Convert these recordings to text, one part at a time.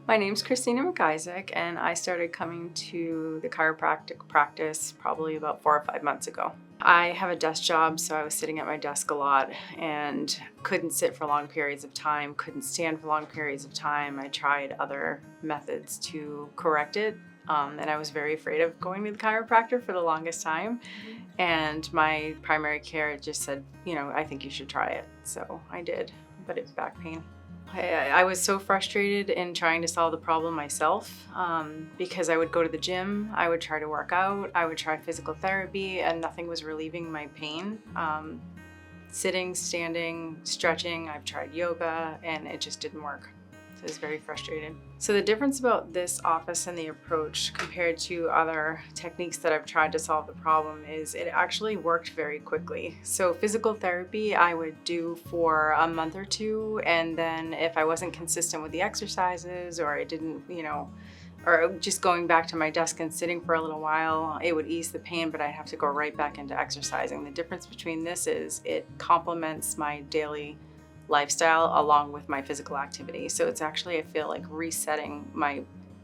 My name's Christina McIsaac, and I started coming to the chiropractic practice probably about 4 or 5 months ago. I have a desk job, so I was sitting at my desk a lot and couldn't sit for long periods of time, couldn't stand for long periods of time. I tried other methods to correct it, and I was very afraid of going to the chiropractor for the longest time. And my primary care just said, I think you should try it. So I did, but it's back pain. I was so frustrated in trying to solve the problem myself because I would go to the gym, I would try to work out, I would try physical therapy, and nothing was relieving my pain. Sitting, standing, stretching, I've tried yoga, and it just didn't work. So I was very frustrated. So the difference about this office and the approach compared to other techniques that I've tried to solve the problem is it actually worked very quickly. So physical therapy I would do for a month or two, and then if I wasn't consistent with the exercises or I didn't, or just going back to my desk and sitting for a little while, it would ease the pain, but I'd have to go right back into exercising. The difference between this is it complements my daily lifestyle along with my physical activity. So it's actually, I feel like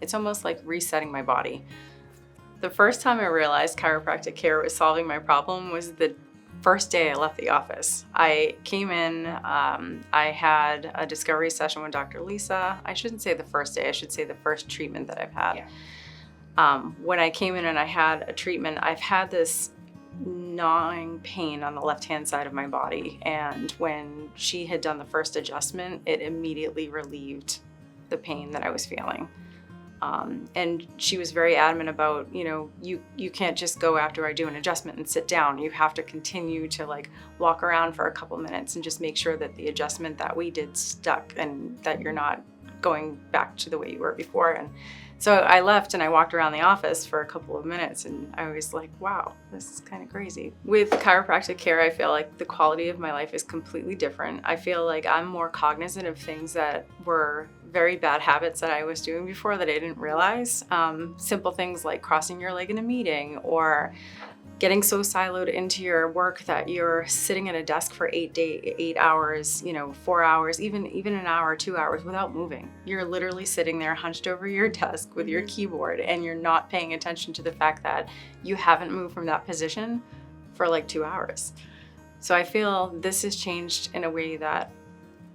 it's almost like resetting my body. The first time I realized chiropractic care was solving my problem was the first day I left the office. I came in, I had a discovery session with Dr. Lisa. I shouldn't say the first day, I should say the first treatment that I've had. Yeah. When I came in and I had a treatment, I've had this gnawing pain on the left-hand side of my body. And when she had done the first adjustment, it immediately relieved the pain that I was feeling. And she was very adamant about, you can't just go after I do an adjustment and sit down. You have to continue to walk around for a couple minutes and just make sure that the adjustment that we did stuck and that you're not going back to the way you were before. And so I left and I walked around the office for a couple of minutes and I was like, wow, this is kind of crazy. With chiropractic care, I feel like the quality of my life is completely different. I feel like I'm more cognizant of things that were very bad habits that I was doing before that I didn't realize. Simple things like crossing your leg in a meeting or getting so siloed into your work that you're sitting at a desk for 8 hours, 4 hours, even an hour, 2 hours without moving. You're literally sitting there hunched over your desk with your keyboard and you're not paying attention to the fact that you haven't moved from that position for 2 hours. So I feel this has changed in a way that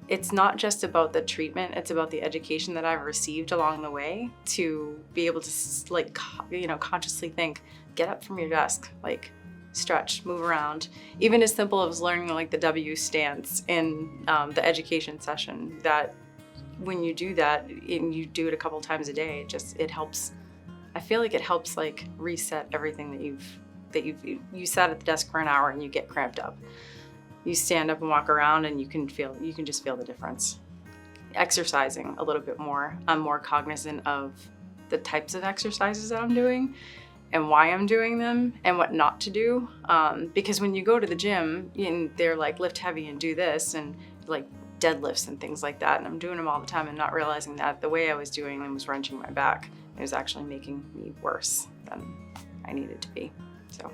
it's not just about the treatment, it's about the education that I've received along the way to be able to consciously think, get up from your desk, stretch, move around. Even as simple as learning the W stance in the education session, that when you do that and you do it a couple times a day, it helps. I feel like it helps reset everything that you sat at the desk for an hour and you get cramped up. You stand up and walk around and you can just feel the difference. Exercising a little bit more. I'm more cognizant of the types of exercises that I'm doing and why I'm doing them and what not to do. Because when you go to the gym and they're lift heavy and do this and deadlifts and things like that, and I'm doing them all the time and not realizing that the way I was doing them was wrenching my back. It was actually making me worse than I needed to be. So.